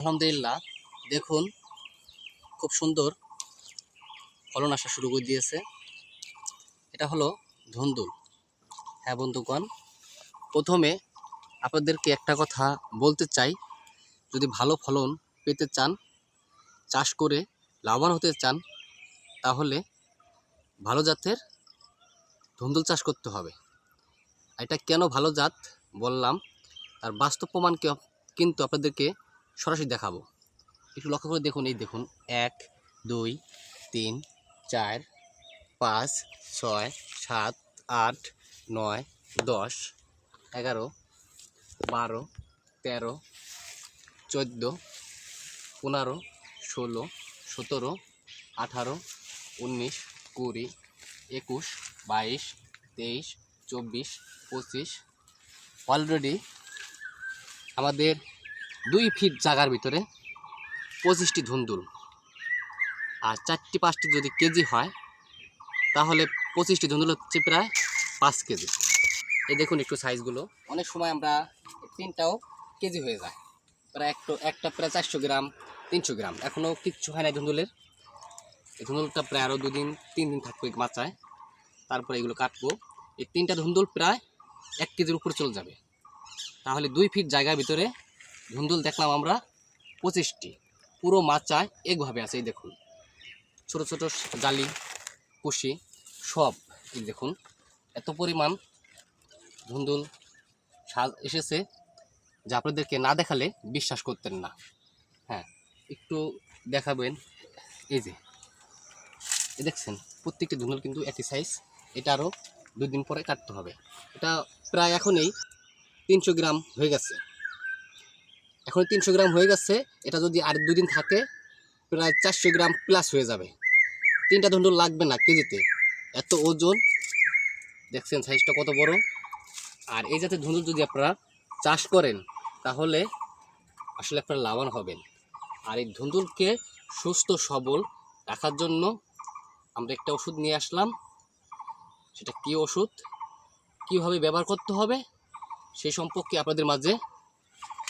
আলহামদুলিল্লাহ, দেখুন খুব সুন্দর ফলন আসা শুরু করে দিয়েছে। এটা হলো ধুন্দুল। হ্যাঁ বন্ধুগণ, প্রথমে আপনাদেরকে একটা কথা বলতে চাই, যদি ভালো ফলন পেতে চান, চাষ করে লাভবান হতে চান, তাহলে ভালো জাতের ধুন্দুল চাষ করতে হবে। এটা কেন ভালো জাত বললাম, তার বাস্তব প্রমাণ কিন্তু আপনাদেরকে সরাসরি দেখাবো। একটু লক্ষ্য করে দেখুন, এই দেখুন 1 2 3 4 5 6 7 8 9 10 11 12 13 14 15 16 17 18 19 20 21 22 23 24 25 অলরেডি আমাদের 2 ফিট জায়গার ভিতরে 25টি ধুন্দুল, আর 4টি 5টি যদি কেজি হয় তাহলে 25টি ধুন্দুল হচ্ছে প্রায় 5 কেজি। এই দেখুন একটু সাইজগুলো, অনেক সময় আমরা 3টাও কেজি হয়ে যায়, প্রায় একটা প্রায় 400 গ্রাম 300 গ্রাম। এখনও কিচ্ছু হয় না ধুন্দুলের। এই ধুন্দুলটা প্রায় আরও 2-3 দিন থাকবে মাচায়, তারপরে এগুলো কাটবো। এই 3টা ধুন্দুল প্রায় 1 কেজির উপরে চলে যাবে। তাহলে 2 ফিট জায়গার ভিতরে ধুন্দুল দেখলাম আমরা 25টি, পুরো মাচায় একভাবে আছে। এই দেখুন ছোট ছোট জালি কুশি সব, এই দেখুন এত পরিমাণ ধুন্দুল এসেছে যা আপনাদেরকে না দেখালে বিশ্বাস করতেন না। হ্যাঁ, একটু দেখাবেন। এই যে দেখছেন প্রত্যেকটি ধুন্দুল কিন্তু একই সাইজ। এটা আরও 2 দিন পরে কাটতে হবে। এটা প্রায় এখনই 300 গ্রাম হয়ে গেছে। এখন 300 গ্রাম হয়ে গেছে, এটা যদি আর 2 দিন থাকে প্রায় 400 গ্রাম প্লাস হয়ে যাবে। 3টা ধুন্দুল লাগবে না কেজিতে, এত ওজন। দেখছেন সাইজটা কত বড়। আর এই জাতের ধুন্দুল যদি আপনারা চাষ করেন তাহলে আসলে আপনারা লাভবান হবেন। আর এই ধুন্দুলকে সুস্থ সবল রাখার জন্য আমরা একটা ওষুধ নিয়ে আসলাম। সেটা কী ওষুধ, কীভাবে ব্যবহার করতে হবে সেই সম্পর্কে আপনাদের মাঝে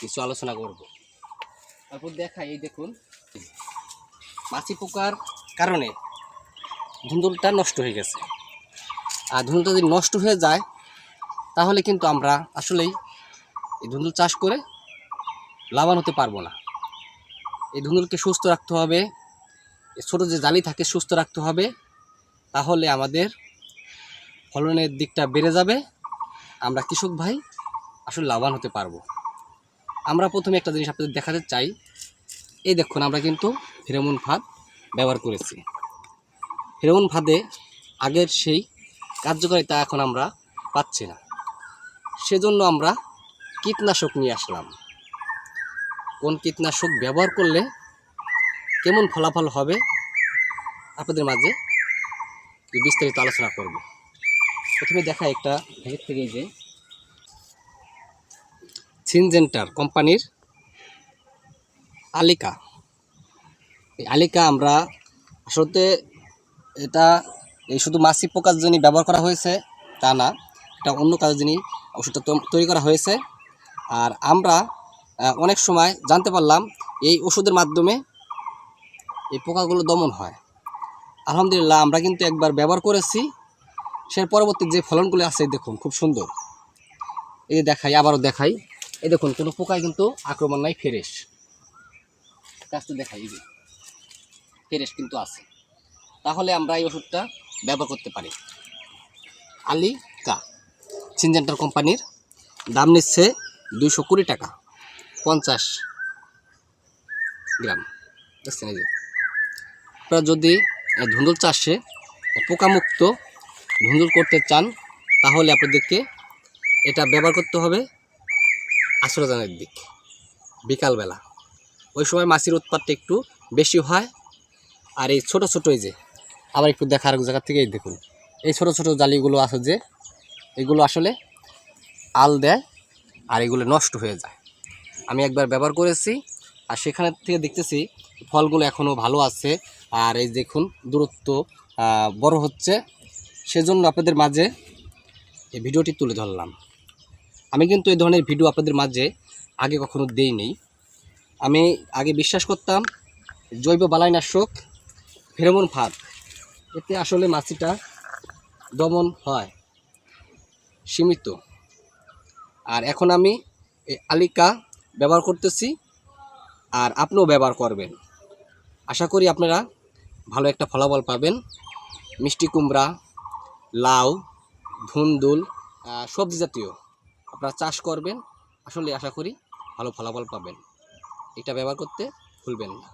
কিছু আলোচনা করব। তারপর দেখাই, এই দেখুন মাছি পোকার কারণে ধুন্দুলটা নষ্ট হয়ে গেছে। আর ধুন্দুলটা যদি নষ্ট হয়ে যায় তাহলে কিন্তু আমরা আসলেই এই ধুন্দুল চাষ করে লাভবান হতে পারবো না। এই ধুন্দুলকে সুস্থ রাখতে হবে, ছোটো যে জালি থাকে সুস্থ রাখতে হবে, তাহলে আমাদের ফলনের দিকটা বেড়ে যাবে। আমরা কৃষক ভাই আসলে লাভবান হতে পারবো। আমরা প্রথমে একটা জিনিস আপনাদের দেখাতে চাই। এই দেখুন আমরা কিন্তু ফেরোমন ফাঁদ ব্যবহার করেছি। ফেরোমন ফাঁদে আগের সেই কার্যকারিতা এখন আমরা পাচ্ছি না, সেজন্য আমরা কীটনাশক নিয়ে আসলাম। কোন কীটনাশক ব্যবহার করলে কেমন ফলাফল হবে আপনাদের মাঝে বিস্তারিত আলোচনা করব। প্রথমে দেখা একটা ভেতর থেকে, যে সিনজেন্টার কোম্পানির আলিকা। এই আলিকা আমরা আসলে এটা এই শুধু মাছি পোকার জন্য ব্যবহার করা হয়েছে তা না, এটা অন্য কাজের জন্য ওষুধটা তৈরি করা হয়েছে। আর আমরা অনেক সময় জানতে পারলাম এই ওষুধের মাধ্যমে এই পোকাগুলো দমন হয়। আলহামদুলিল্লাহ, আমরা কিন্তু একবার ব্যবহার করেছি, সে পরবর্তী যে ফলনগুলো আছে দেখুন খুব সুন্দর। এই যে দেখাই, আবারও দেখাই, এই দেখুন কোনো পোকায় কিন্তু আক্রমণ নাই, ফ্রেশ গাছটা দেখাই, এই যে ফ্রেশ কিন্তু আছে। তাহলে আমরা এই ওষুধটা ব্যবহার করতে পারি। আলিকা সিনজেন্টার কোম্পানির, দাম নিচ্ছে 220 টাকা 50 গ্রাম। দেখছেন, এই যে আপনারা যদি ধুন্দুল চাষে পোকামুক্ত ধুন্দুল করতে চান তাহলে আপনাদেরকে এটা ব্যবহার করতে হবে আশ্রয়দানের দিক, বিকালবেলা। ওই সময় মাছির উৎপাতটা একটু বেশি হয়। আর এই ছোটো ছোটো, এই যে আবার একটু দেখার জায়গা থেকে, এই দেখুন এই ছোটো ছোটো জালিগুলো আছে যে, এগুলো আসলে আল দেয় আর এগুলো নষ্ট হয়ে যায়। আমি একবার ব্যবহার করেছি, আর সেখানে থেকে দেখতেছি ফলগুলো এখনও ভালো আছে। আর এই দেখুন দূরত্ব বড় হচ্ছে, সেজন্য আপনাদের মাঝে এই ভিডিওটি তুলে ধরলাম। আমি কিন্তু এই ধরনের ভিডিও আপনাদের মাঝে আগে কখনো দেইনি। আমি আগে বিশ্বাস করতাম জৈব বালাইনাশক ফেরোমন ফাঁদ, এতে আসলে মাছিটা দমন হয় সীমিত। আর এখন আমি এই আলিকা ব্যবহার করতেছি, আর আপনিও ব্যবহার করবেন। আশা করি আপনারা ভালো একটা ফলাফল পাবেন। মিষ্টি কুমড়া, লাউ, ধুন্দুল, সবজি জাতীয় আপনারা চাষ করবেন, আসলে আশা করি ভালো ফলাফল পাবেন। এটা ব্যবহার করতে ভুলবেন না।